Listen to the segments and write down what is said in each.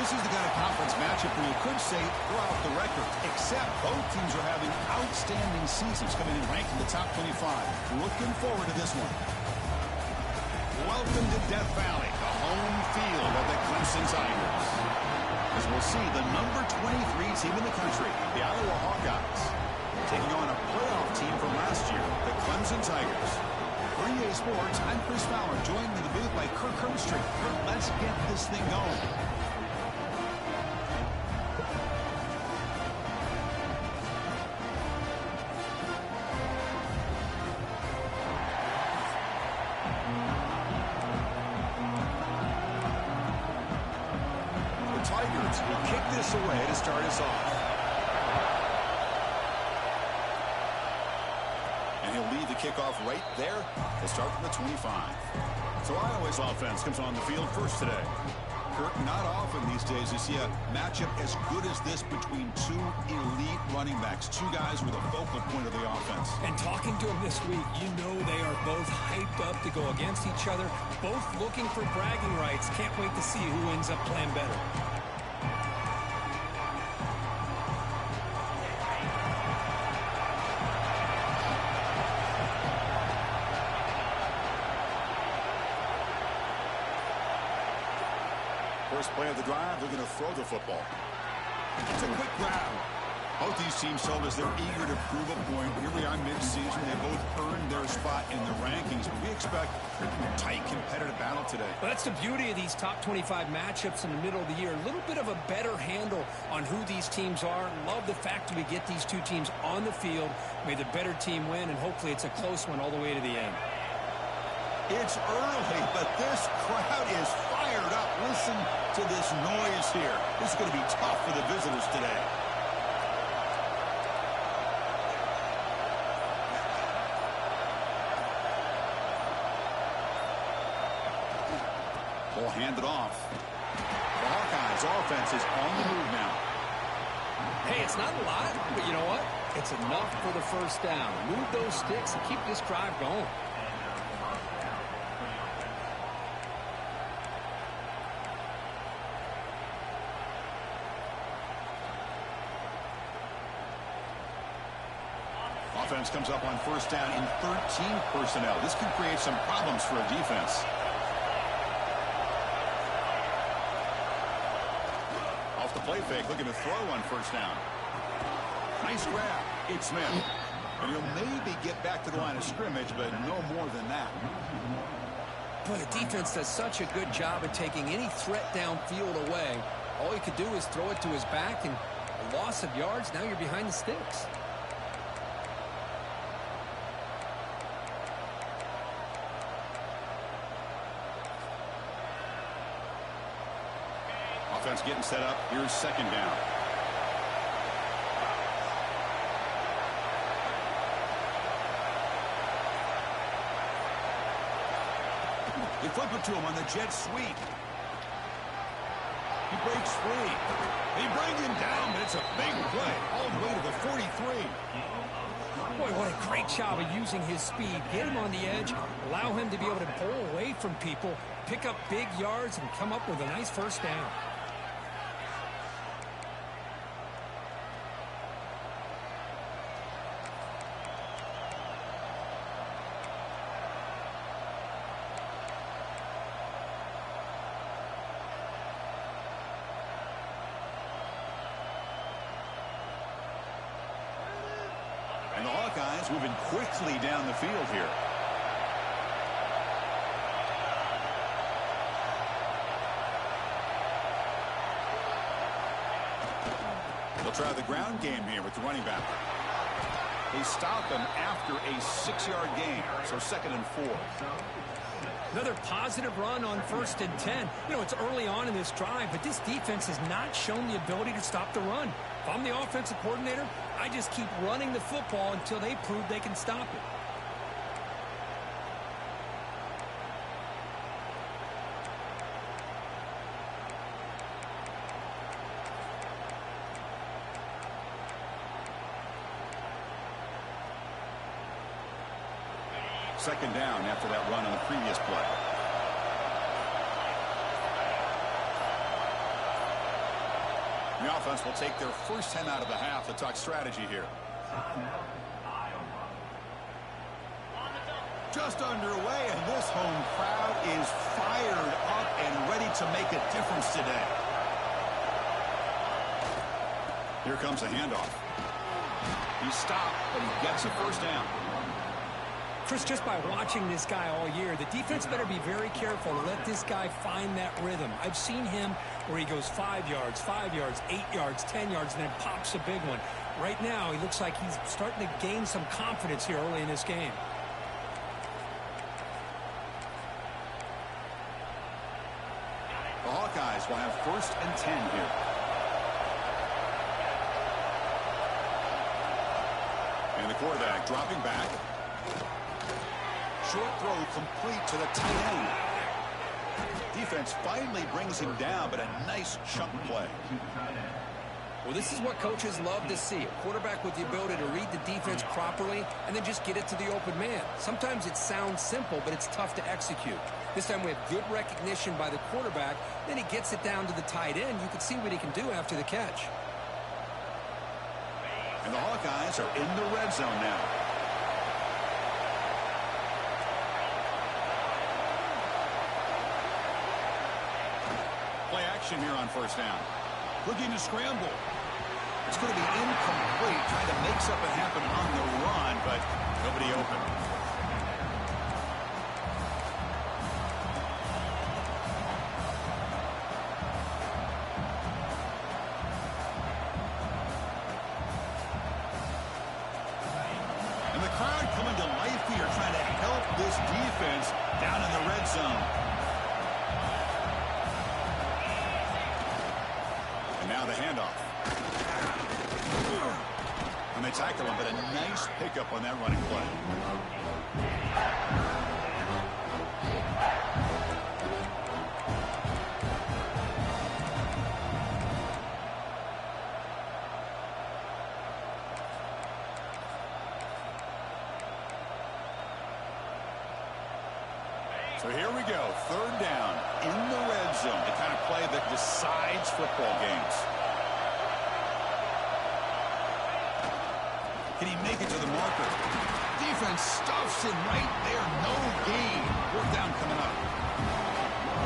This is the kind of conference matchup where you could say throw out the record, except both teams are having outstanding seasons, coming in ranked in the top 25. Looking forward to this one. Welcome to Death Valley, the home field of the Clemson Tigers. As we'll see, the number 23 team in the country, the Iowa Hawkeyes, taking on a playoff team from last year, the Clemson Tigers. For EA Sports, I'm Chris Fowler, joined in the booth by Kirk Herbstreit. Kirk, let's get this thing going. Tigers will kick this away to start us off. And he'll lead the kickoff right there. They'll start from the 25. So Iowa's offense comes on the field first today. Kirk, not often these days you see a matchup as good as this between two elite running backs, two guys with a focal point of the offense. And talking to them this week, you know they are both hyped up to go against each other, both looking for bragging rights. Can't wait to see who ends up playing better. First play of the drive, they're going to throw the football. It's a quick grab. Both these teams told us they're eager to prove a point. Here we are mid-season. They both earned their spot in the rankings. But we expect a tight, competitive battle today. Well, that's the beauty of these top 25 matchups in the middle of the year. A little bit of a better handle on who these teams are. Love the fact that we get these two teams on the field. May the better team win, and hopefully it's a close one all the way to the end. It's early, but this crowd is fired up. Listen to this noise here. This is going to be tough for the visitors today. Ball handed off. The Hawkeyes offense is on the move now. Hey, it's not a lot, but you know what? It's enough for the first down. Move those sticks and keep this drive going. Offense comes up on first down in 13 personnel. This can create some problems for a defense. Off the play fake, looking to throw on first down. Nice grab. It's Smith. And he'll maybe get back to the line of scrimmage, but no more than that. Boy, the defense does such a good job of taking any threat downfield away. All you could do is throw it to his back, and a loss of yards, now you're behind the sticks. Offense getting set up. Here's second down. They flip it to him on the jet sweep. He breaks free. They bring him down, but it's a big play all the way to the 43. Boy, what a great job of using his speed. Get him on the edge, allow him to be able to pull away from people, pick up big yards, and come up with a nice first down. offense moving quickly down the field here. They'll try the ground game here with the running back. They stop him after a 6-yard gain, so 2nd and 4. Another positive run on 1st and 10. You know, it's early on in this drive, but this defense has not shown the ability to stop the run. If I'm the offensive coordinator, I just keep running the football until they prove they can stop it. Second down after that run on the previous play. The offense will take their first 10 out of the half to talk strategy here. Just underway, and this home crowd is fired up and ready to make a difference today. Here comes a handoff. He stopped, but he gets a first down. Chris, just by watching this guy all year, the defense better be very careful to let this guy find that rhythm. I've seen him where he goes 5 yards, 8 yards, 10 yards, and then pops a big one. Right now, he looks like he's starting to gain some confidence here early in this game. The Hawkeyes will have 1st and 10 here. And the quarterback dropping back. Short throw complete to the tight end. Defense finally brings him down, but a nice chunk play. Well, this is what coaches love to see. A quarterback with the ability to read the defense properly and then just get it to the open man. Sometimes it sounds simple, but it's tough to execute. This time we have good recognition by the quarterback. Then he gets it down to the tight end. You can see what he can do after the catch. And the Hawkeyes are in the red zone now. Play action here on 1st down. Looking to scramble. It's going to be incomplete, trying to make something happen on the run, but nobody open. And the crowd coming to life here, trying to help this defense down in the red zone. Now the handoff. And they tackle him, but a nice pickup on that running play. So here we go, 3rd down in the red zone, the kind of play that decides football games. Can he make it to the marker? Defense stuffs him right there, no gain. 4th down coming up.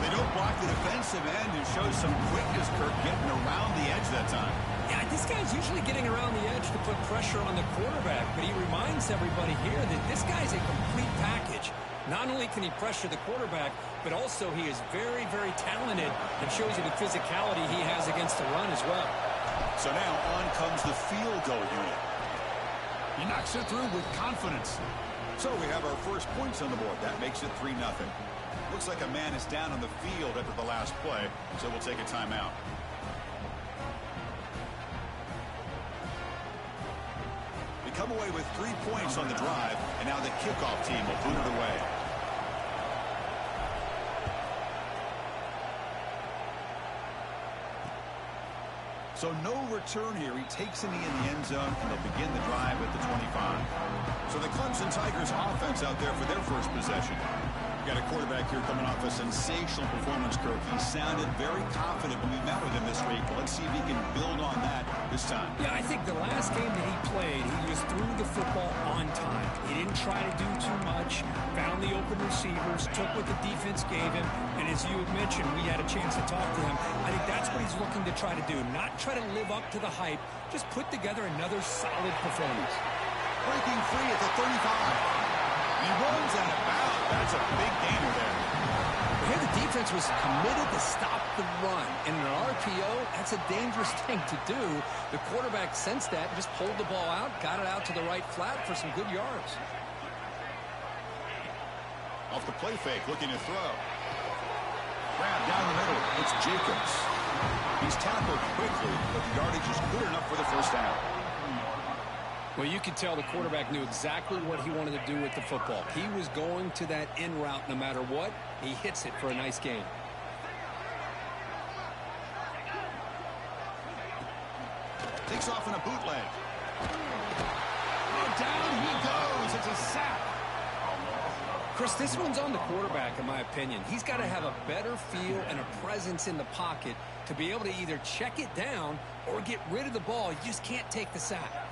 They don't block the defensive end and show some quickness, Kirk, getting around the edge that time. Yeah, this guy's usually getting around the edge to put pressure on the quarterback, but he reminds everybody here that this guy's a complete package. Not only can he pressure the quarterback, but also he is very, very talented and shows you the physicality he has against the run as well. So now on comes the field goal unit. He knocks it through with confidence. So we have our first points on the board. That makes it 3-0. Looks like a man is down on the field after the last play, so we'll take a timeout. They come away with 3 points on the drive, and now the kickoff team will boot it away. So no return here. He takes a knee in the end zone, and they'll begin the drive at the 25. So the Clemson Tigers offense out there for their first possession. Got a quarterback here coming off a sensational performance, Kirk. He sounded very confident when we met with him this week. Let's see if he can build on that this time. Yeah, I think the last game that he played, he just threw the football on time. He didn't try to do too much, found the open receivers, took what the defense gave him, and as you had mentioned, we had a chance to talk to him. I think that's what he's looking to try to do, not try to live up to the hype, just put together another solid performance. breaking free at the 35. He runs out of bounds. That's a big gainer there. Here the defense was committed to stop the run. And in an RPO, that's a dangerous thing to do. The quarterback sensed that and just pulled the ball out, got it out to the right flat for some good yards. Off the play fake, looking to throw. Grab down the middle. It's Jacobs. He's tackled quickly, but the yardage is good enough for the first down. Well, you could tell the quarterback knew exactly what he wanted to do with the football. He was going to that in route no matter what. He hits it for a nice gain. Takes off in a bootleg. Oh, down he goes. It's a sack. Chris, this one's on the quarterback, in my opinion. He's got to have a better feel and a presence in the pocket to be able to either check it down or get rid of the ball. You just can't take the sack.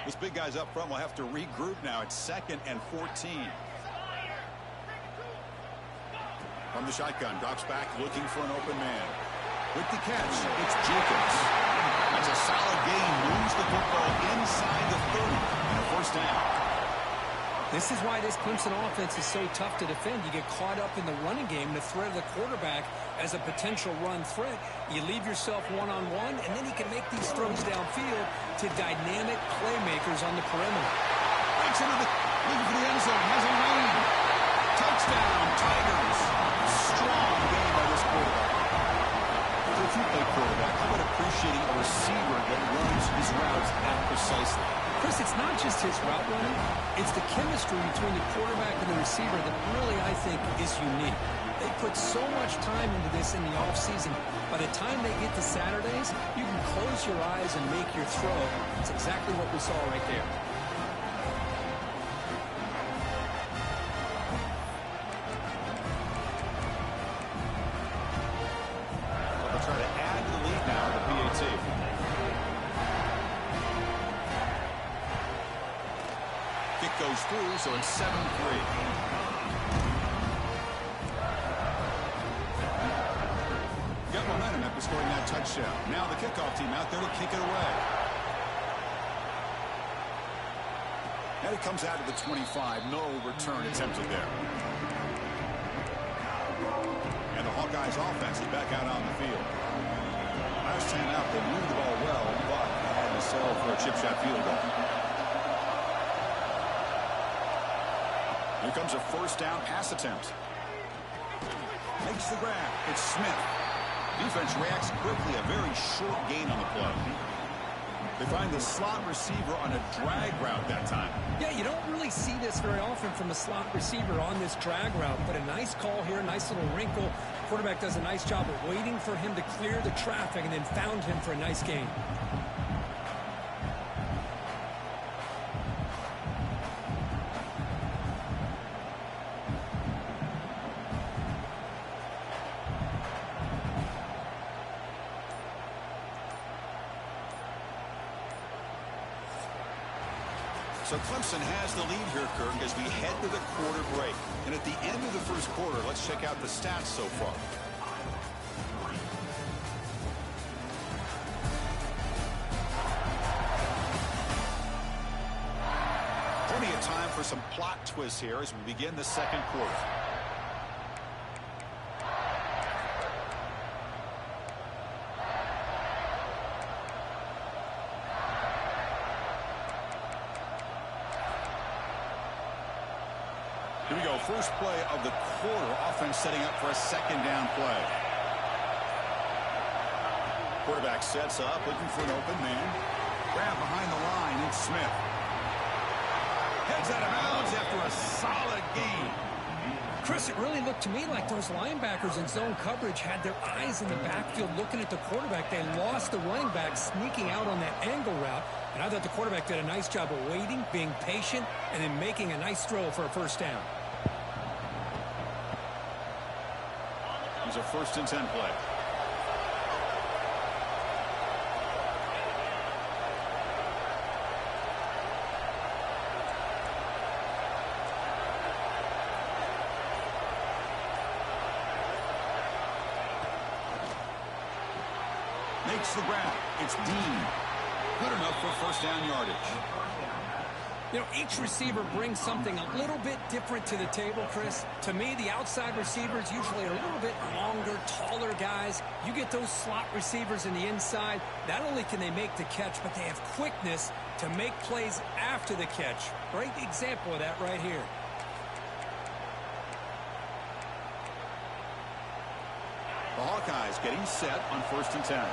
Those big guys up front will have to regroup now. It's 2nd and 14. From the shotgun, drops back, looking for an open man. With the catch, it's Jacobs. That's a solid gain. Moves the football inside the 30 and a first down. This is why this Clemson offense is so tough to defend. You get caught up in the running game, the threat of the quarterback as a potential run threat. You leave yourself one-on-one, and then he can make these throws downfield to dynamic playmakers on the perimeter. Breaks into the, looking for the end zone, has a lane. Touchdown, Tigers. Strong game by this quarterback. So if you play quarterback, how about appreciating a receiver that runs his routes that precisely? Chris, it's not just his route running. It's the chemistry between the quarterback and the receiver that really, I think, is unique. They put so much time into this in the offseason. By the time they get to Saturdays, you can close your eyes and make your throw. That's exactly what we saw right there. They'll try to add to the lead now to the PAT. Kick goes through, so it's 7-3. Got momentum after scoring that touchdown. Now the kickoff team out there to kick it away. And it comes out to the 25. No return attempted there. And the Hawkeyes offense is back out on the field. Last time out, they moved the ball well, but had to settle for a chip shot field goal. Here comes a first down pass attempt. Makes the grab. It's Smith. Defense reacts quickly. A very short gain on the play. They find the slot receiver on a drag route that time. Yeah, you don't really see this very often from a slot receiver on this drag route, but a nice call here, nice little wrinkle. Quarterback does a nice job of waiting for him to clear the traffic and then found him for a nice gain. So Clemson has the lead here, Kirk, as we head to the quarter break. And at the end of the first quarter, let's check out the stats so far. Plenty of time for some plot twists here as we begin the second quarter. Here we go, first play of the quarter. Offense setting up for a second down play. Quarterback sets up, looking for an open man. Grab behind the line, it's Smith. Heads out of bounds after a solid gain. Chris, it really looked to me like those linebackers in zone coverage had their eyes in the backfield looking at the quarterback. They lost the running back sneaking out on that angle route. And I thought the quarterback did a nice job of waiting, being patient, and then making a nice throw for a first down. It's a 1st and 10 play. makes the grab. It's Dean. Good enough for first down yardage. You know, each receiver brings something a little bit different to the table, Chris. To me, the outside receivers usually are a little bit longer, taller guys. You get those slot receivers in the inside, not only can they make the catch, but they have quickness to make plays after the catch. Great example of that right here. The Hawkeyes getting set on 1st and 10.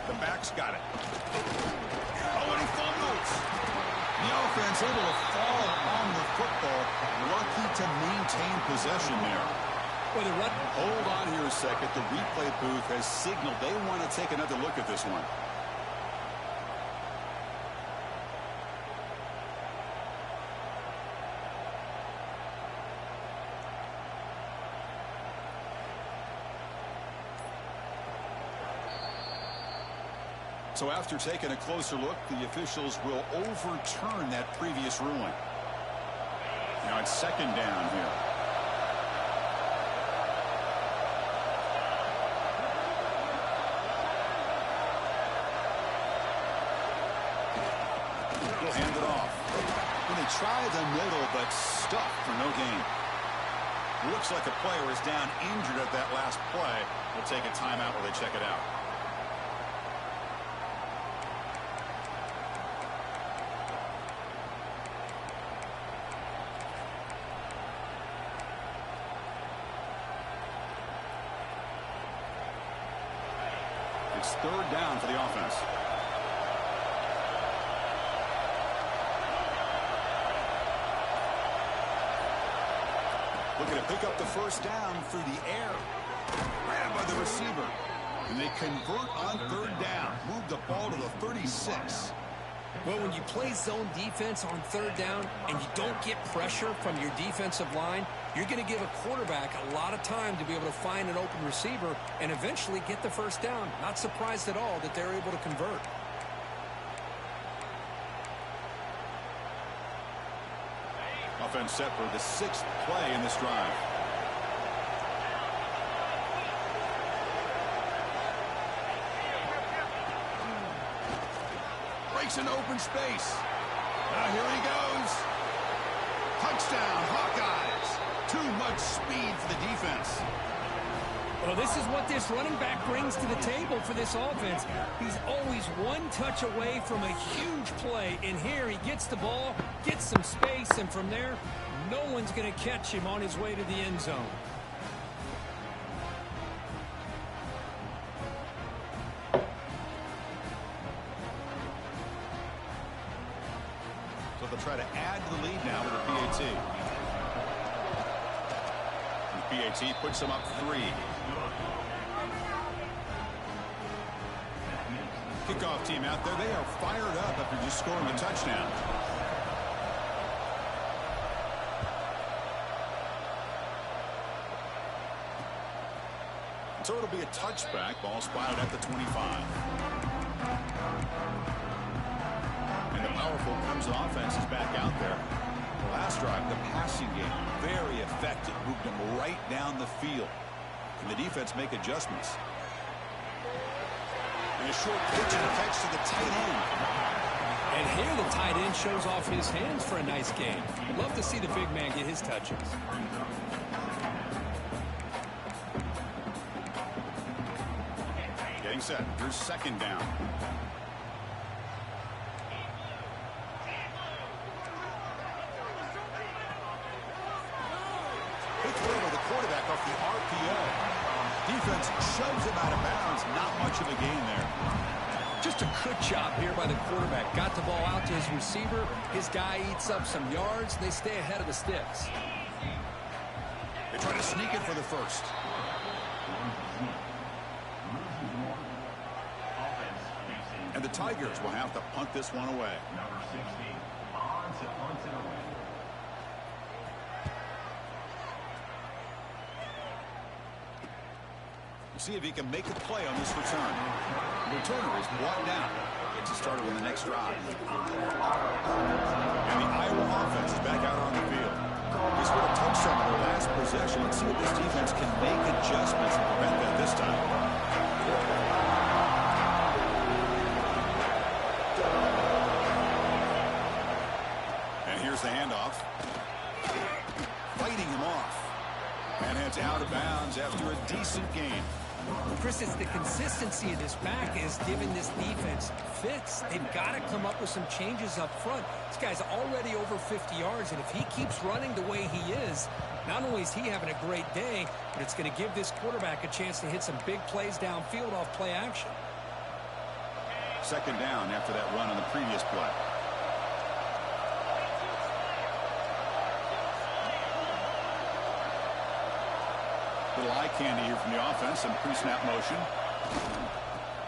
The back's got it. Oh, and he fumbles. The offense able to fall on the football. Lucky to maintain possession there. Well, the run. Hold on here a second. The replay booth has signaled they want to take another look at this one. So after taking a closer look, the officials will overturn that previous ruling. Now it's 2nd down here. He'll hand it off. And they tried the middle, but stuffed for no gain. Looks like a player is down injured at that last play. We'll take a timeout while they check it out. It's 3rd down for the offense. Looking to pick up the 1st down through the air. Grabbed by the receiver. And they convert on 3rd down. Move the ball to the 36. Well, when you play zone defense on 3rd down and you don't get pressure from your defensive line, you're going to give a quarterback a lot of time to be able to find an open receiver and eventually get the 1st down. Not surprised at all that they're able to convert. Offense set for the 6th play in this drive. Breaks into open space. Here he goes. Touchdown, Hawkeyes. Too much speed for the defense. Well, this is what this running back brings to the table for this offense. He's always one touch away from a huge play. And here he gets the ball, gets some space, and from there, no one's going to catch him on his way to the end zone. So they'll try to add to the lead now with the PAT. And the PAT puts them up 3. Kickoff team out there. They are fired up after just scoring a touchdown. So it'll be a touchback. Ball spotted at the 25. And the powerful Clemson offense is back out there. Last drive, the passing game, very effective. Moved them right down the field. Can the defense make adjustments? And a short pitch and a catch to the tight end. And here the tight end shows off his hands for a nice game. Love to see the big man get his touches. Getting set. Here's 2nd down. Quick throw by the quarterback off the RPO. Defense shoves him out of bounds. Not much of a gain there. Just a good job here by the quarterback. Got the ball out to his receiver. His guy eats up some yards. They stay ahead of the sticks. They try to sneak it for the 1st. And the Tigers will have to punt this one away. Number 60, on to punt it away. We'll see if he can make a play on this return. The returner is brought down. gets us started on the next drive. And the Iowa offense is back out on the field. They scored a touchdown on their last possession. Let's see if this defense can make adjustments and prevent that this time. And here's the handoff. Fighting him off. And heads out of bounds after a decent gain. Chris, it's the consistency of this back is giving this defense fits. They've got to come up with some changes up front. This guy's already over 50 yards, and if he keeps running the way he is, not only is he having a great day, but it's going to give this quarterback a chance to hit some big plays downfield off play action. Second down after that run on the previous play. Little eye candy here from the offense, some pre-snap motion.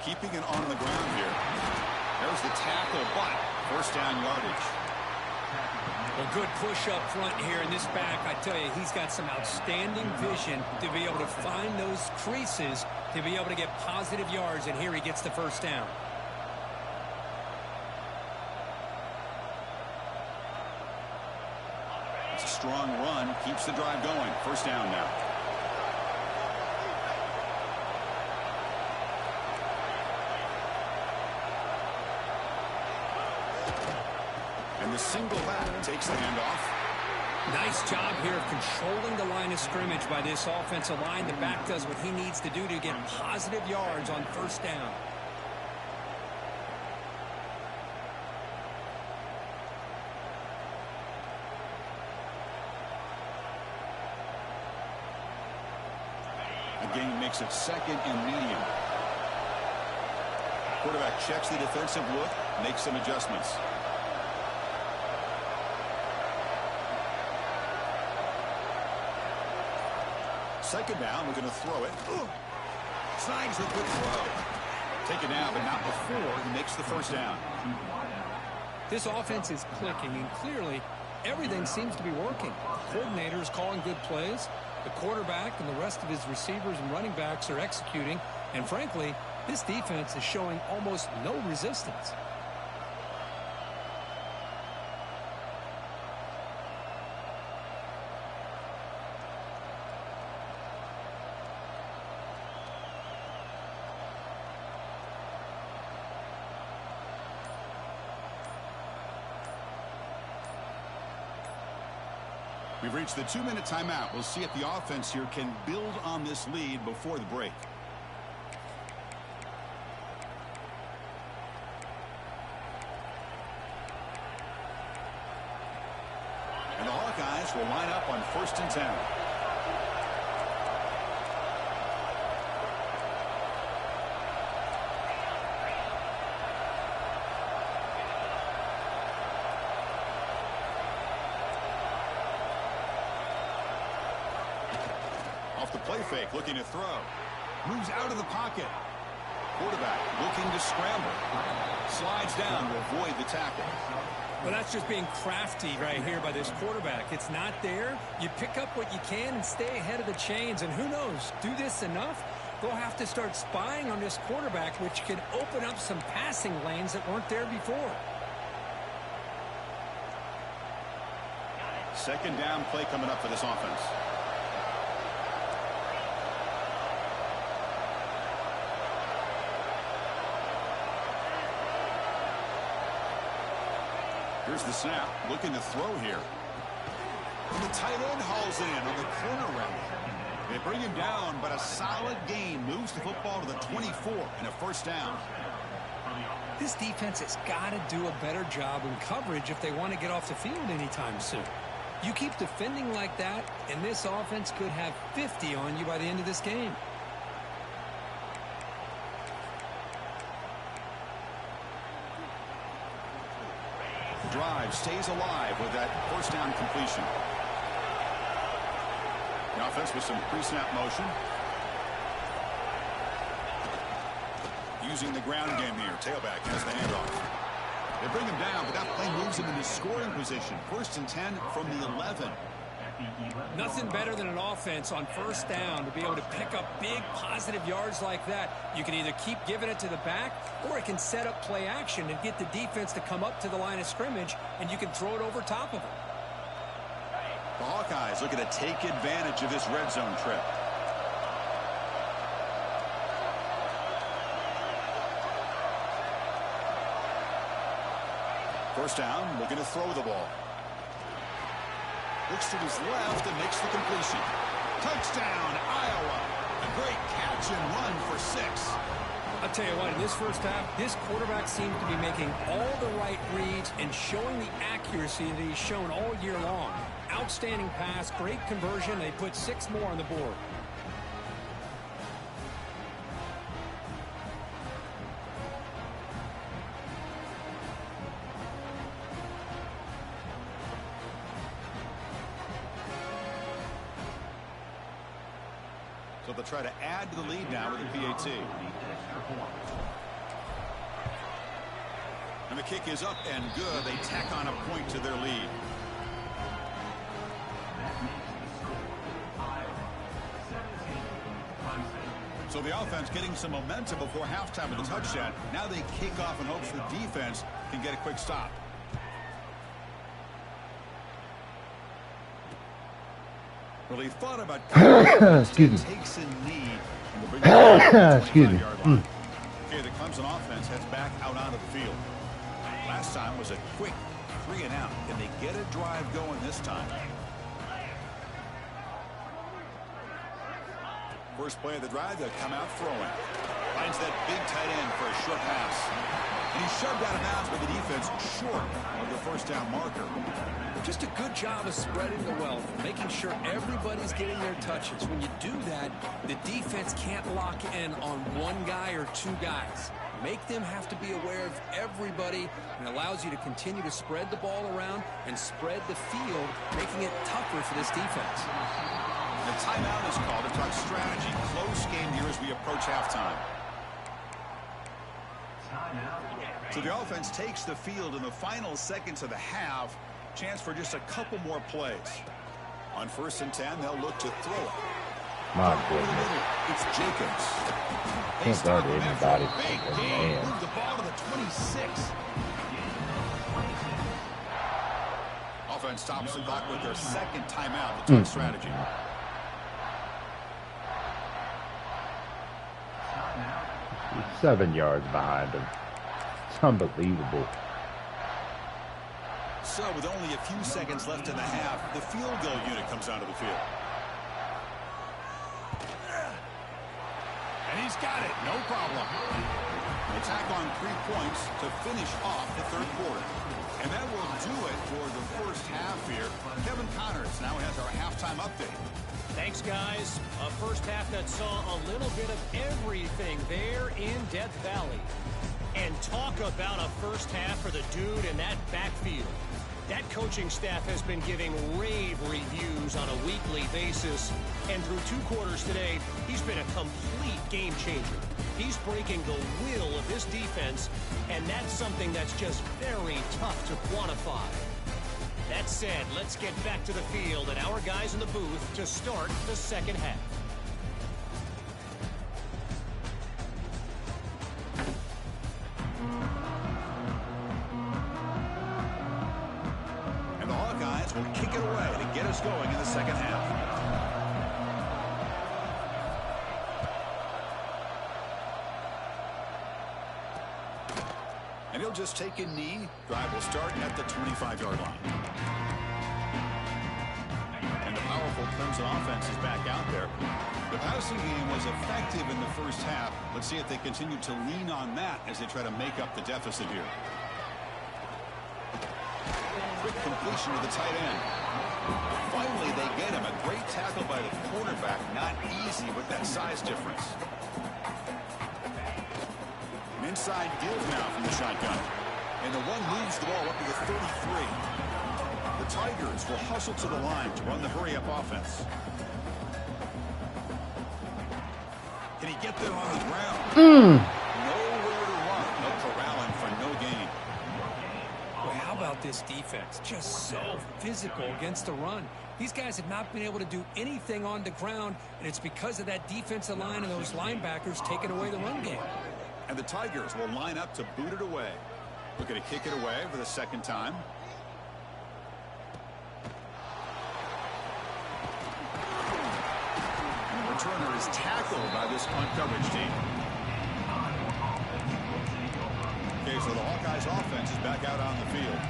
Keeping it on the ground here. There's the tackle, but first down yardage. Well, good push up front here in this back. I tell you, he's got some outstanding vision to be able to find those creases, to be able to get positive yards, and here he gets the first down. It's a strong run, keeps the drive going. First down now. And the single back takes the handoff. Nice job here of controlling the line of scrimmage by this offensive line. The back does what he needs to do to get positive yards on first down. The game makes it second and medium. Quarterback checks the defensive look, makes some adjustments. Second down, we're going to throw it. Signs a good throw. Take it down, but not before he makes the first down. This offense is clicking, and clearly everything seems to be working. The coordinator is calling good plays. The quarterback and the rest of his receivers and running backs are executing. And frankly, this defense is showing almost no resistance. We've reached the 2-minute timeout. We'll see if the offense here can build on this lead before the break. And the Hawkeyes will line up on 1st and 10. Off the play fake, looking to throw. Moves out of the pocket. Quarterback looking to scramble. Slides down to avoid the tackle. Well, that's just being crafty right here by this quarterback. It's not there. You pick up what you can and stay ahead of the chains. And who knows, do this enough, they'll have to start spying on this quarterback, which can open up some passing lanes that weren't there before. Second down play coming up for this offense. Here's the snap, looking to throw here. And the tight end hauls it in on the corner route. They bring him down, but a solid gain moves the football to the 24 and a first down. This defense has got to do a better job in coverage if they want to get off the field anytime soon. You keep defending like that, and this offense could have 50 on you by the end of this game. Drive stays alive with that first down completion. The offense with some pre-snap motion. Using the ground game here. Tailback has the handoff. They bring him down, but that play moves him into scoring position. 1st and 10 from the 11. Nothing better than an offense on first down to be able to pick up big positive yards like that. You can either keep giving it to the back, or it can set up play action and get the defense to come up to the line of scrimmage, and you can throw it over top of it. The Hawkeyes looking to take advantage of this red zone trip. First down, looking to throw the ball. Looks to his left and makes the completion. Touchdown, Iowa. A great catch and run for 6. I'll tell you what, in this first half, this quarterback seems to be making all the right reads and showing the accuracy that he's shown all year long. Outstanding pass, great conversion. They put 6 more on the board. So they'll try to add to the lead now with the PAT. And the kick is up and good. They tack on a point to their lead. So the offense getting some momentum before halftime with a touchdown. Now they kick off in hopes the defense can get a quick stop. Well, he thought about excuse me. Takes a knee. Excuse me. Okay, the Clemson offense heads back out onto the field. Last time was a quick 3 and out. Can they get a drive going this time? First play of the drive, they'll come out throwing. Finds that big tight end for a short pass. And he's shoved out of bounds by the defense short of the first down marker. Just a good job of spreading the wealth, making sure everybody's getting their touches. When you do that, the defense can't lock in on one guy or 2 guys. Make them have to be aware of everybody, and allows you to continue to spread the ball around and spread the field, making it tougher for this defense. The timeout is called to talk strategy. Close game here as we approach halftime. So the offense takes the field in the final seconds of the half. Chance for just a couple more plays. On 1st and 10, they'll look to throw it. My goodness. It's Jacobs. Can't guard anybody. Move the ball to the 26. Offense stops the clock with their second timeout to talk strategy. 7 yards behind him. It's unbelievable. So with only a few seconds left in the half, the field goal unit comes onto the field. And he's got it, no problem. They tack on 3 points to finish off the 3rd quarter. And that will do it for the first half here. Kevin Connors now has our halftime update. Thanks, guys. A first half that saw a little bit of everything there in Death Valley. And talk about a first half for the dude in that backfield. That coaching staff has been giving rave reviews on a weekly basis. And through 2 quarters today, he's been a complete game changer. He's breaking the will of this defense, and that's something that's just very tough to quantify. That said, let's get back to the field and our guys in the booth to start the second half. And the Hawkeyes will kick it away to get us going in the second half. And he'll just take a knee. Drive will start at the 25-yard line. And the powerful Clemson offense is back out there. The passing game was effective in the first half. Let's see if they continue to lean on that as they try to make up the deficit here. Quick completion to the tight end. Finally, they get him. A great tackle by the quarterback. Not easy with that size difference. An inside give now from the shotgun. And the one moves the ball up to the 33. The Tigers will hustle to the line to run the hurry-up offense. Can he get there on the ground? Nowhere to run. No corralling for no gain. Well, how about this defense. Just so physical against the run. These guys have not been able to do anything on the ground, and it's because of that defensive line and those linebackers taking away the run game. And the Tigers will line up to boot it away. Looking to kick it away for the second time. The returner is tackled by this punt coverage team. Okay, so the Hawkeyes offense is back out on the field.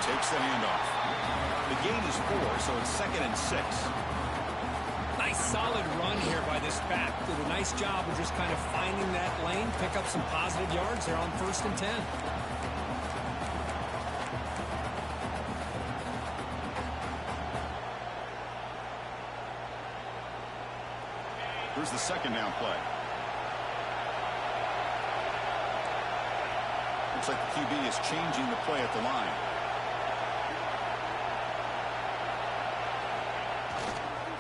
Takes the handoff. The gain is 4, so it's 2nd and 6. Nice solid run here by this back. Did a nice job of just kind of finding that lane, pick up some positive yards there on 1st and 10. Here's the 2nd down play. Looks like the QB is changing the play at the line.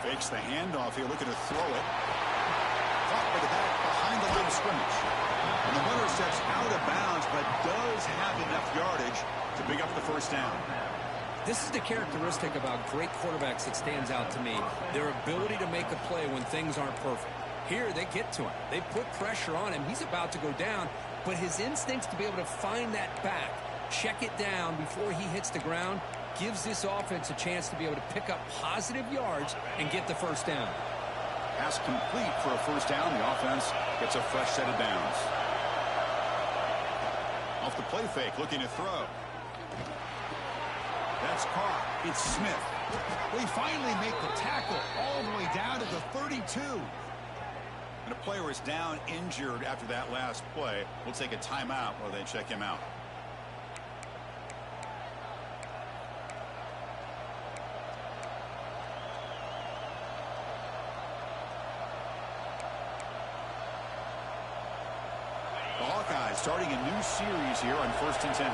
Fakes the handoff here, looking to throw it. Caught by the back behind the line of scrimmage. And the runner steps out of bounds, but does have enough yardage to pick up the 1st down. This is the characteristic about great quarterbacks that stands out to me. Their ability to make a play when things aren't perfect. Here, they get to him. They put pressure on him. He's about to go down, but his instincts to be able to find that back, check it down before he hits the ground, gives this offense a chance to be able to pick up positive yards and get the 1st down. Pass complete for a 1st down. The offense gets a fresh set of downs. Off the play fake, looking to throw. That's caught. It's Smith. They finally make the tackle all the way down to the 32. And a player is down injured after that last play. We'll take a timeout while they check him out. The Hawkeyes starting a new series here on 1st and 10.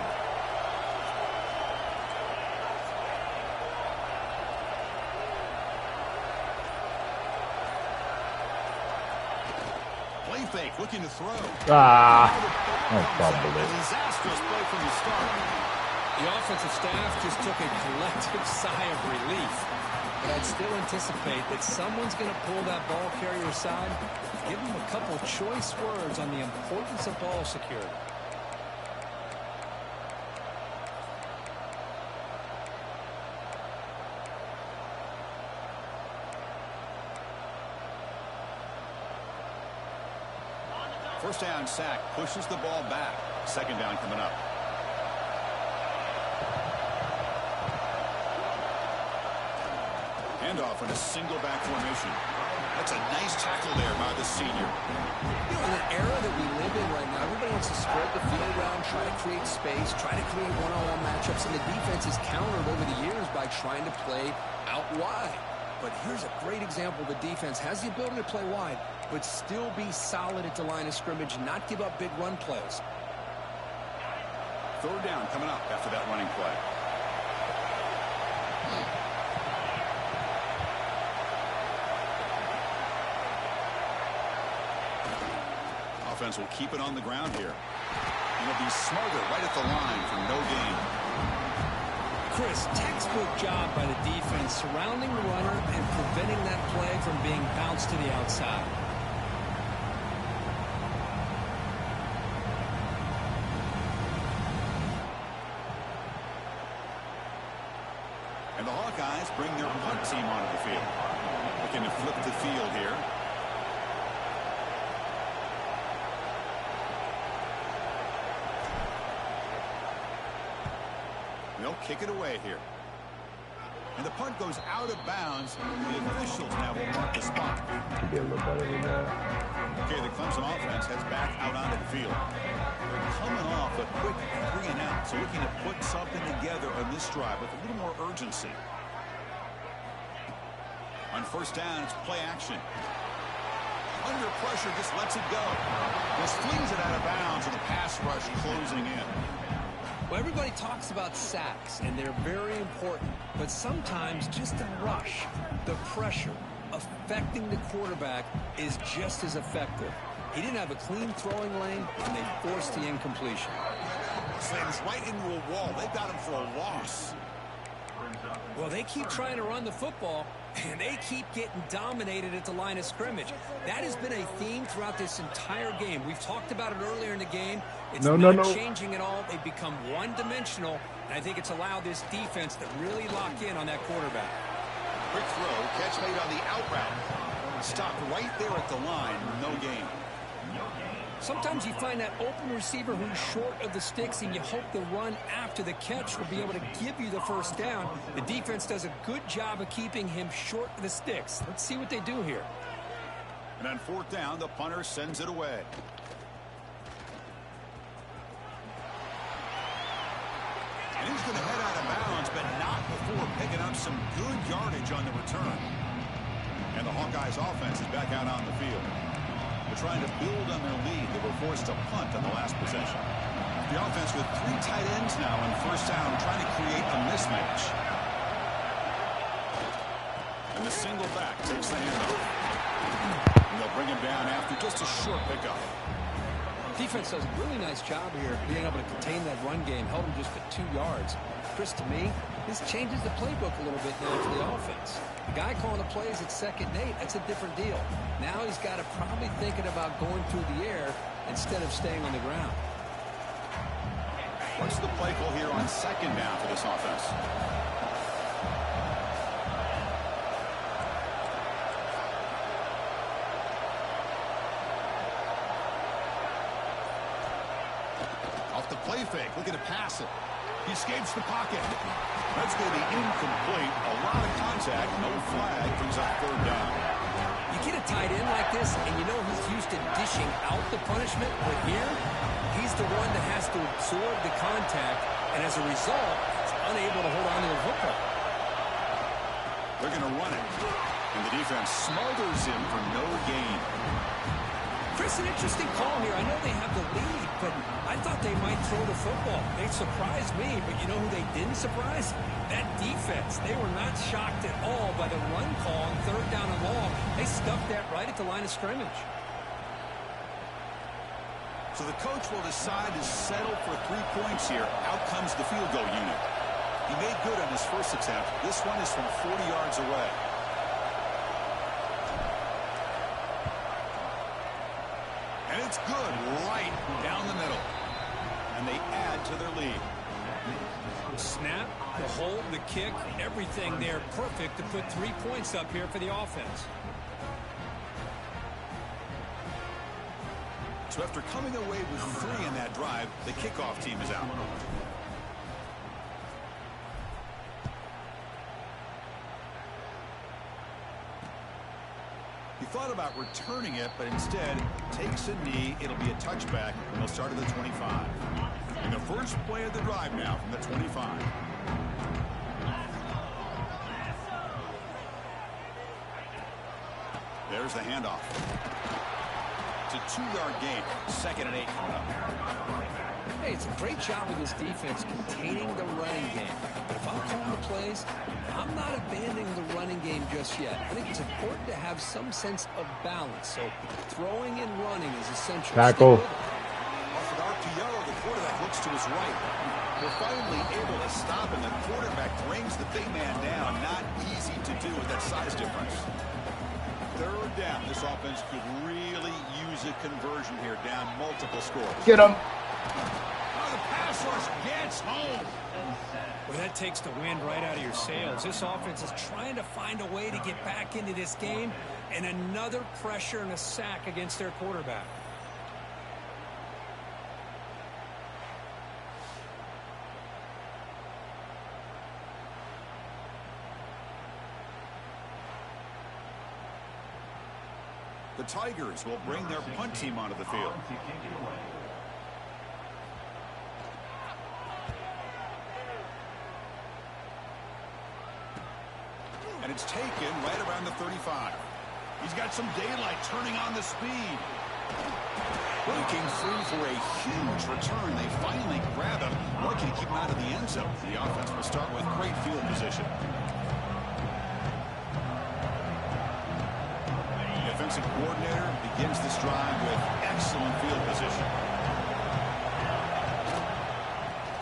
Play fake, looking to throw. Ah, A disastrous play from the start. The offensive staff just took a collective sigh of relief. But I'd still anticipate that someone's going to pull that ball carrier aside, give him a couple choice words on the importance of ball security. First down sack pushes the ball back. 2nd down coming up. Handoff in a single back formation. That's a nice tackle there by the senior. You know, in an era that we live in right now, everybody wants to spread the field around, try to create space, try to create one-on-one matchups, and the defense is countered over the years by trying to play out wide. But here's a great example. The defense has the ability to play wide, but still be solid at the line of scrimmage and not give up big run plays. 3rd down coming up after that running play. Offense will keep it on the ground here. And they'll be smarter right at the line for no gain. Chris, textbook job by the defense surrounding the runner and preventing that play from being bounced to the outside. And the Hawkeyes bring their punt team onto the field. Looking to flip the field here. They'll kick it away here. And the punt goes out of bounds. The officials now will mark the spot. could be a little better than that. Okay, the Clemson offense heads back out onto the field. They're coming off a quick 3 and out, so looking to put something together on this drive with a little more urgency. On 1st down, it's play action. under pressure, just lets it go. Just flings it out of bounds, and the pass rush closing in. Well, everybody talks about sacks, and they're very important. But sometimes just the rush, the pressure, affecting the quarterback is just as effective. He didn't have a clean throwing lane, and they forced the incompletion. Slams right into a wall. They got him for a loss. Well, they keep trying to run the football, and they keep getting dominated at the line of scrimmage. That has been a theme throughout this entire game. We've talked about it earlier in the game. It's not changing at all. They've become one-dimensional, and I think it's allowed this defense to really lock in on that quarterback. Quick throw, catch made on the out route. Stopped right there at the line, no gain. Sometimes you find that open receiver who's short of the sticks, and you hope the run after the catch will be able to give you the first down. The defense does a good job of keeping him short of the sticks. Let's see what they do here. And on fourth down, the punter sends it away. And he's going to head out of bounds, but not before picking up some good yardage on the return. And the Hawkeyes offense is back out on the field. They're trying to build on their lead. They were forced to punt on the last possession. The offense with 3 tight ends now on first down, trying to create a mismatch. And the single back takes the handoff. And they'll bring him down after just a short pickup. Defense does a really nice job here being able to contain that run game. Held him just for 2 yards. Chris, to me, this changes the playbook a little bit now for the offense. The guy calling the plays at 2nd and 8, that's a different deal. Now he's got to probably thinking about going through the air instead of staying on the ground. What's the play call here on 2nd down for this offense? Off the play fake, looking to pass it. He escapes the pocket. That's going to be incomplete. A lot of contact, no flag, brings up 3rd down. You get a tight end like this, and you know he's used to dishing out the punishment, but here, he's the one that has to absorb the contact, and as a result, he's unable to hold on to the football. They're going to run it, and the defense smothers him for no gain. Chris, an interesting call here. I know they have the lead, but I thought they might throw the football. They surprised me, but you know who they didn't surprise? That defense. They were not shocked at all by the run call on 3rd down and long. They stuck that right at the line of scrimmage. So the coach will decide to settle for 3 points here. Out comes the field goal unit. He made good on his first attempt. This one is from 40 yards away. And it's good right down the middle. And they add to their lead. Snap, the hold, the kick, everything there perfect to put 3 points up here for the offense. So after coming away with 3 in that drive, the kickoff team is out. He thought about returning it, but instead takes a knee. It'll be a touchback, and they'll start at the 25. And the first play of the drive now from the 25. There's the handoff. It's a 2-yard gain. 2nd and 8 coming up. Hey, it's a great job of this defense containing the running game. But if I'm calling the plays, I'm not abandoning the running game just yet. I think it's important to have some sense of balance. So throwing and running is essential. Tackle. Off an RPO, the quarterback looks to his right. They're finally able to stop, and the quarterback brings the big man down. Not easy to do with that size difference. 3rd down. This offense could really use a conversion here, down multiple scores. Get him. Oh, the pass rush gets home. Well, that takes the wind right out of your sails. This offense is trying to find a way to get back into this game, and another pressure and a sack against their quarterback. The Tigers will bring their punt team onto the field. And it's taken right around the 35. He's got some daylight turning on the speed. Breaking free for a huge return. They finally grab him. Lucky to keep him out of the end zone. The offense will start with great field position. The offensive coordinator begins this drive with excellent field position.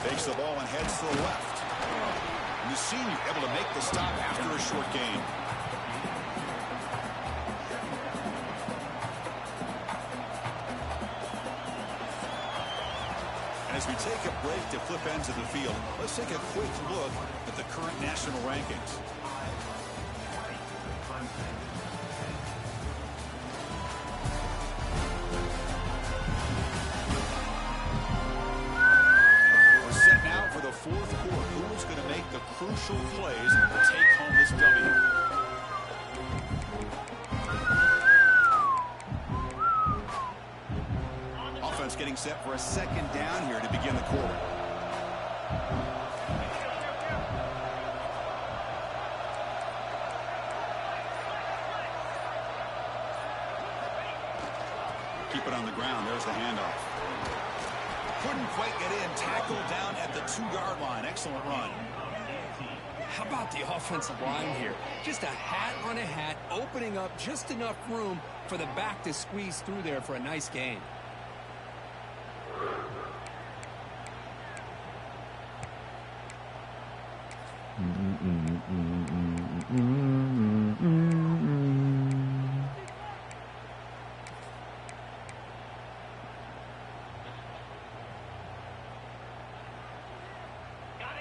Takes the ball and heads to the left. And the senior able to make the stop after a short gain. As we take a break to flip ends of the field, let's take a quick look at the current national rankings. We're set now for the fourth quarter. Who's going to make the crucial plays to take home this W? Getting set for a second down here to begin the quarter. Keep it on the ground. There's the handoff. Couldn't quite get in. Tackled down at the 2-yard line. Excellent run. How about the offensive line here? Just a hat on a hat, opening up just enough room for the back to squeeze through there for a nice gain.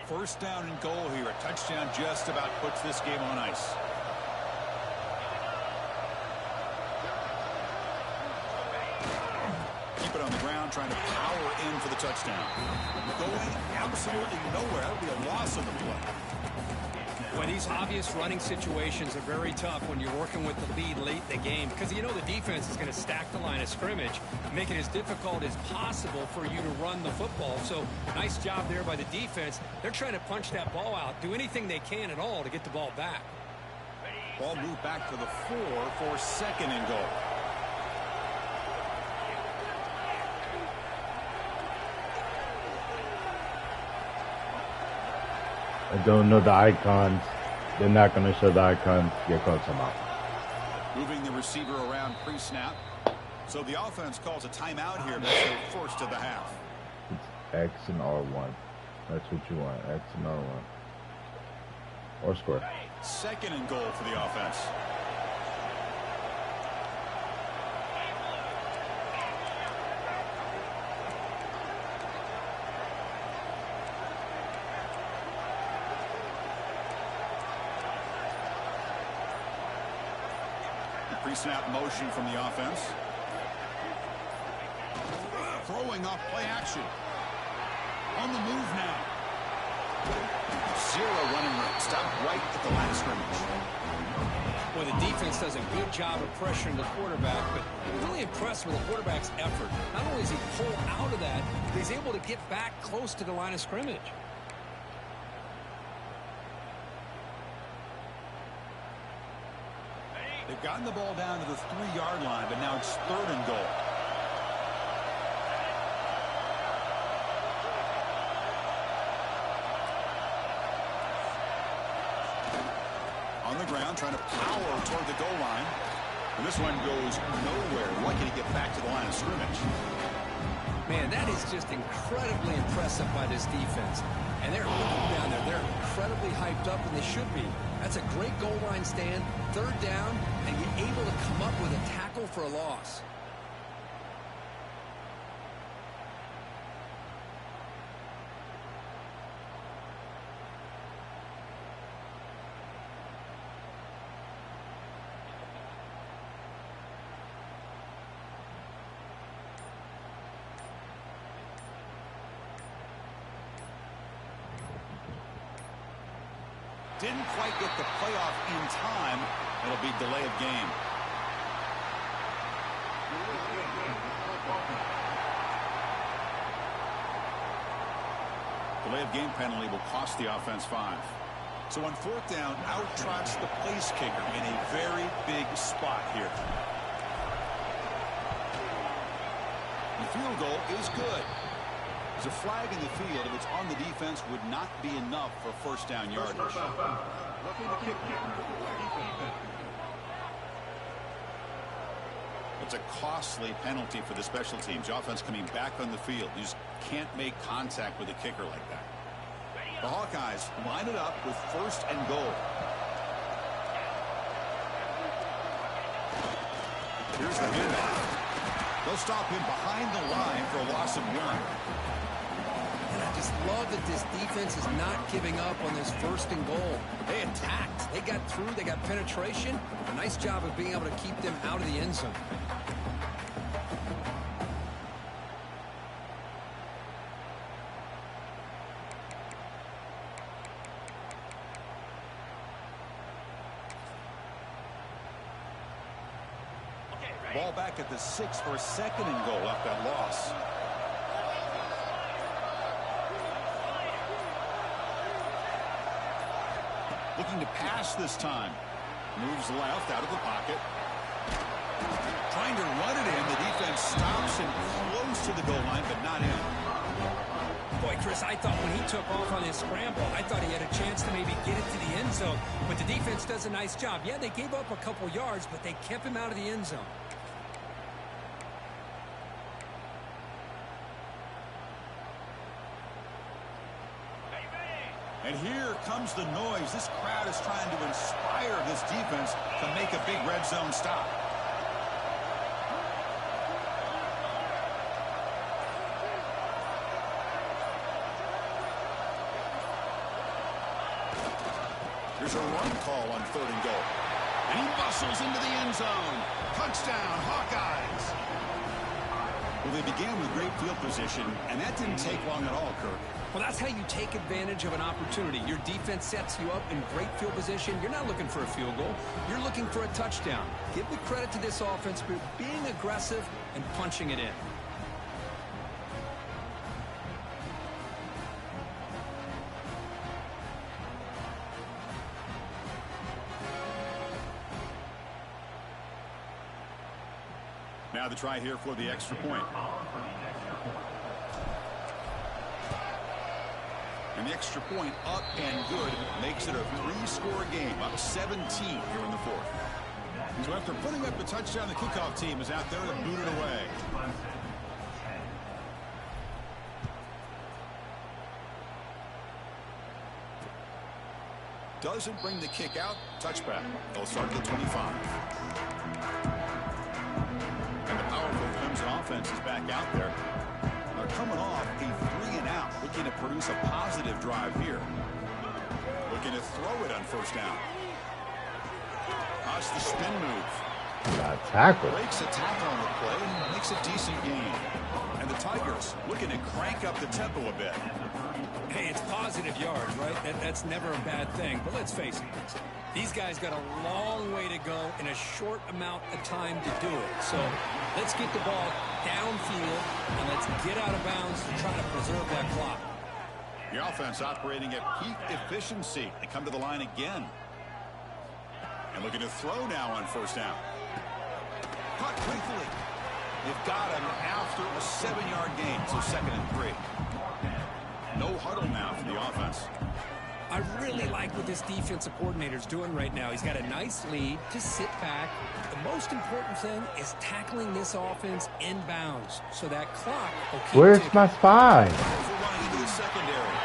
First down and goal here. A touchdown just about puts this game on ice. Keep it on the ground, trying to power in for the touchdown. Going absolutely nowhere. That would be a loss on the play. Well, these obvious running situations are very tough when you're working with the lead late in the game because you know the defense is going to stack the line of scrimmage, make it as difficult as possible for you to run the football. So nice job there by the defense. They're trying to punch that ball out, do anything they can at all to get the ball back. Ball moved back to the 4 for second and goal. I don't know the icons. They're not going to show the icons. Get close them out. Moving the receiver around pre-snap. So the offense calls a timeout here. That's their first of the half. It's X and R1. That's what you want. X and R1. Or square. Second and goal for the offense. Pre-snap motion from the offense. Throwing off play action. On the move now. Zero running room. Stop right at the line of scrimmage. Well, the defense does a good job of pressuring the quarterback, but I'm really impressed with the quarterback's effort. Not only does he pull out of that, but he's able to get back close to the line of scrimmage. They've gotten the ball down to the 3-yard line, but now it's third and goal. On the ground, trying to power toward the goal line. And this one goes nowhere. Lucky to get back to the line of scrimmage. Man, that is just incredibly impressive by this defense. And they're looking down there. They're incredibly hyped up, and they should be. That's a great goal line stand, third down, and you're able to come up with a tackle for a loss. Didn't quite get the playoff in time. It'll be delay of game. Delay of game penalty will cost the offense 5. So on fourth down, out trots the place kicker in a very big spot here. The field goal is good. There's a flag in the field. If it's on the defense, would not be enough for first down yardage. It's a costly penalty for the special teams. Offense coming back on the field. You just can't make contact with a kicker like that. The Hawkeyes line it up with first and goal. Here's the handoff. They'll stop him behind the line for a loss of 1. And I just love that this defense is not giving up on this first and goal. They attacked. They got through. They got penetration. A nice job of being able to keep them out of the end zone. Ball back at the 6 for a second and goal after that loss. Looking to pass this time. Moves left out of the pocket. Trying to run it in. The defense stops him close to the goal line, but not in. Boy, Chris, I thought when he took off on his scramble, I thought he had a chance to maybe get it to the end zone. But the defense does a nice job. Yeah, they gave up a couple yards, but they kept him out of the end zone. And here comes the noise. This crowd is trying to inspire this defense to make a big red zone stop. Here's a run call on third and goal. And he muscles into the end zone. Touchdown, Hawkeyes. Well, they began with great field position, and that didn't take long at all, Kirk. Well, that's how you take advantage of an opportunity. Your defense sets you up in great field position. You're not looking for a field goal. You're looking for a touchdown. Give the credit to this offense for being aggressive and punching it in. Now the try here for the extra point. And the extra point up and good makes it a 3-score game, up 17 here in the fourth. So after putting up a touchdown, the kickoff team is out there to boot it away. Doesn't bring the kick out. Touchback. They'll start at the 25. And the powerful Clemson offense is back out there. They're coming off a 3-and-out, looking to produce a positive drive here. Looking to throw it on first down. That's the spin move. Got tackled. Breaks a tackle on the play and makes a decent gain. And the Tigers looking to crank up the tempo a bit. Hey, it's positive yards, right? That's never a bad thing. But let's face it, these guys got a long way to go in a short amount of time to do it. So let's get the ball downfield and let's get out of bounds to try to preserve that clock. The offense operating at peak efficiency. They come to the line again. And looking to throw now on first down. Caught quickly. They've got him after a 7-yard gain, so 2nd and 3. No huddle now for the offense. I really like what this defensive coordinator's doing right now. He's got a nice lead. Just sit back. The most important thing is tackling this offense inbounds so that clock will keep Where's ticking. my spy? Running into the secondary.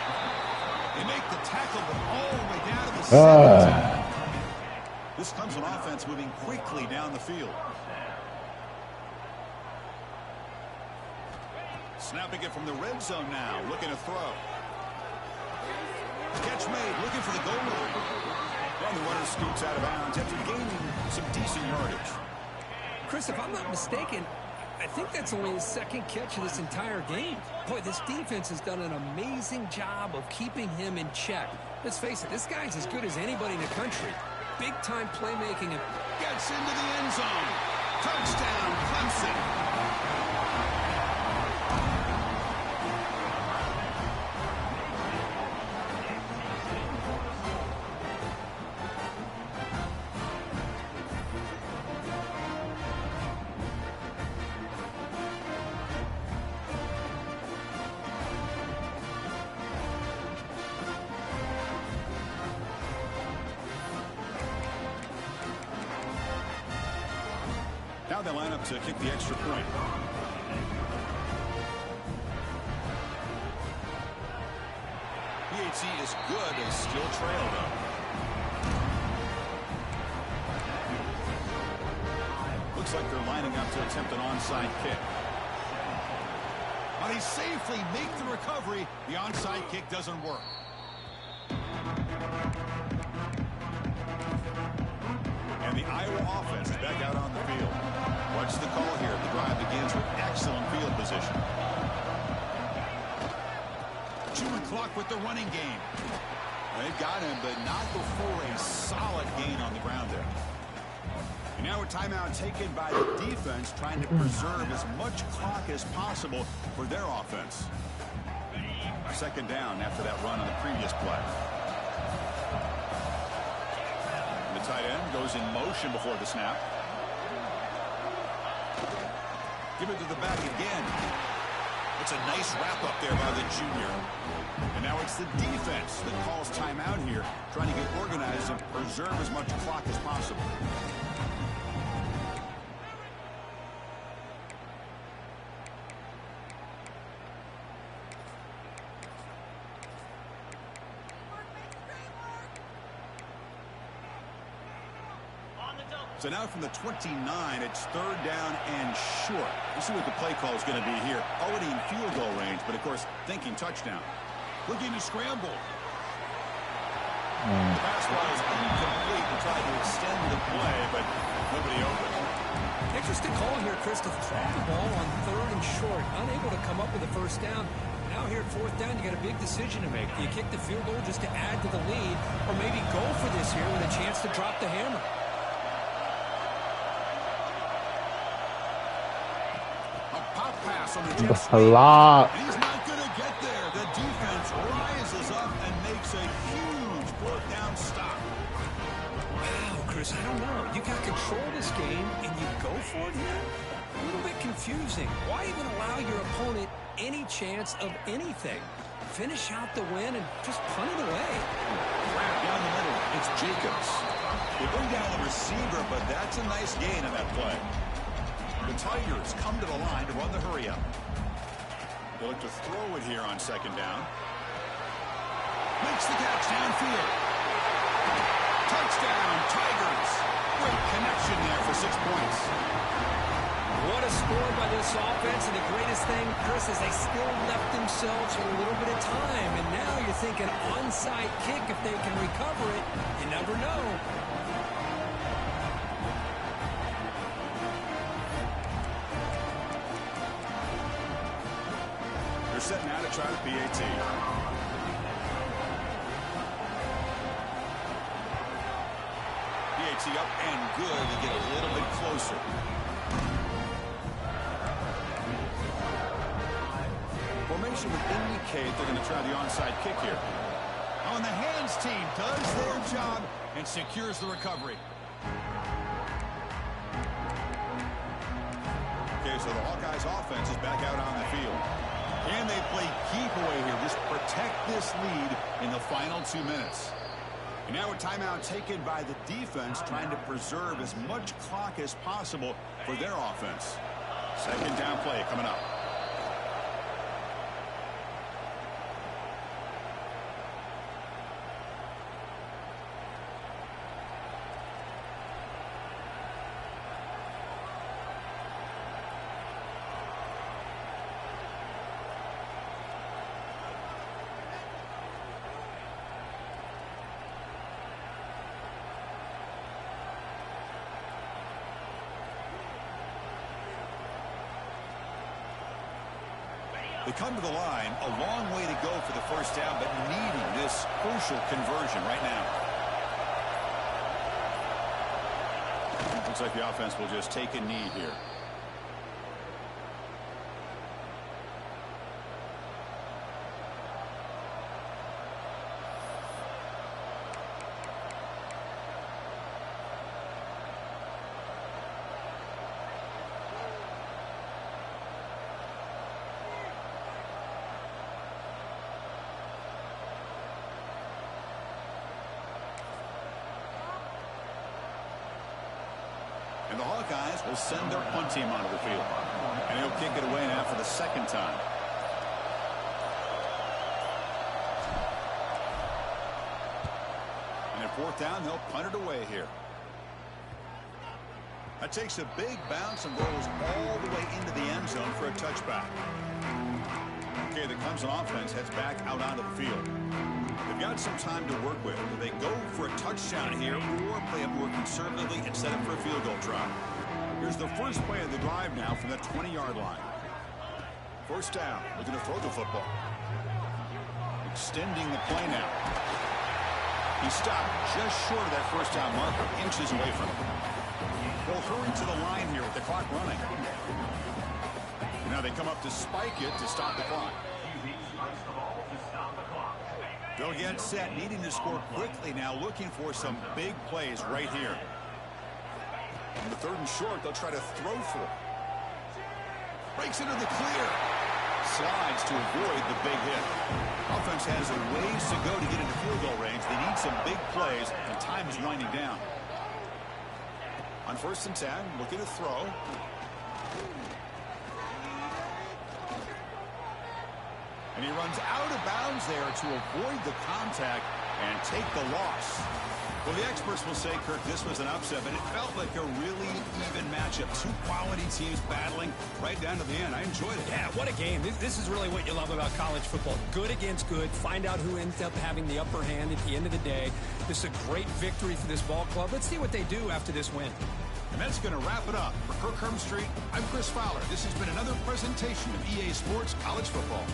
They make the tackle, but all the way down to the 17. This comes an offense moving quickly down the field. Snapping it from the red zone now, looking to throw. Catch made, looking for the goal line. And the runner scoots out of bounds after gaining some decent yardage. Chris, if I'm not mistaken, I think that's only his 2nd catch of this entire game. Boy, this defense has done an amazing job of keeping him in check. Let's face it, this guy's as good as anybody in the country. Big-time playmaking and Gets into the end zone. Touchdown, Clemson. they line up to kick the extra point. PAT is good. They still trail, though. Looks like they're lining up to attempt an onside kick. But they safely make the recovery. The onside kick doesn't work. And the Iowa offense is back out on the field. What's the call here? The drive begins with excellent field position. Chewing clock with the running game. They've got him, but not before a solid gain on the ground there. And now a timeout taken by the defense, trying to preserve as much clock as possible for their offense. Second down after that run on the previous play. The tight end goes in motion before the snap. Give it to the back again. It's a nice wrap up there by the junior. And now it's the defense that calls timeout here, trying to get organized and preserve as much clock as possible. So now from the 29, it's third down and short. We'll see what the play call is going to be here. Already in field goal range, but of course, thinking touchdown. Looking to scramble. The pass was incomplete and tried to extend the play, but nobody open. Interesting call here, Chris, to throw the ball on third and short. Unable to come up with a first down. Now here at fourth down, you got a big decision to make. Do you kick the field goal just to add to the lead, or maybe go for this here with a chance to drop the hammer? On the jet a lot. He's not going to get there. The defense rises up and makes a huge fourth down stop. Wow, Chris, I don't know. You got control of this game, and you go for it here? A little bit confusing. Why even allow your opponent any chance of anything? Finish out the win and just punt it away. Down the middle, it's Jacobs. They bring down the receiver, but that's a nice gain on that play. The Tigers come to the line to run the hurry up. They look to throw it here on second down. Makes the catch downfield. Touchdown, Tigers. Great connection there for 6 points. What a score by this offense, and the greatest thing, Chris, is they still left themselves with a little bit of time, and now you're thinking onside kick if they can recover it. You never know. They're setting out to try the PAT. PAT up and good to get a little bit closer. Formation would indicate they're going to try the onside kick here. On the hands team does their job and secures the recovery. Okay, so the Hawkeyes offense is back out on the field. Can they play keep away here? Just protect this lead in the final 2 minutes. And now a timeout taken by the defense, trying to preserve as much clock as possible for their offense. Second down play coming up. They come to the line, a long way to go for the first down, but needing this crucial conversion right now. Looks like the offense will just take a knee here. And And the Hawkeyes will send their punt team onto the field. And he'll kick it away now for the second time. And at fourth down, they'll punt it away here. That takes a big bounce and rolls all the way into the end zone for a touchback. Okay, the Clemson offense heads back out onto the field. They've got some time to work with. Do they go for a touchdown here or play it more conservatively and set up for a field goal try? Here's the first play of the drive now from the 20-yard line. First down. Looking to throw the football. Extending the play now. He stopped just short of that first down marker, inches away from it. They'll hurry to the line here with the clock running. Now they come up to spike it to stop the clock. They'll get set, needing to score quickly now, looking for some big plays right here. On the third and short, they'll try to throw for it. Breaks into the clear. Slides to avoid the big hit. Offense has a ways to go to get into field goal range. They need some big plays, and time is winding down. On 1st and 10, looking to throw. And he runs out of bounds there to avoid the contact and take the loss. Well, the experts will say, Kirk, this was an upset, but it felt like a really even matchup. Two quality teams battling right down to the end. I enjoyed it. Yeah, what a game. This is really what you love about college football. Good against good. Find out who ends up having the upper hand at the end of the day. This is a great victory for this ball club. Let's see what they do after this win. And that's going to wrap it up. For Kirk Herbstreit, I'm Chris Fowler. This has been another presentation of EA Sports College Football.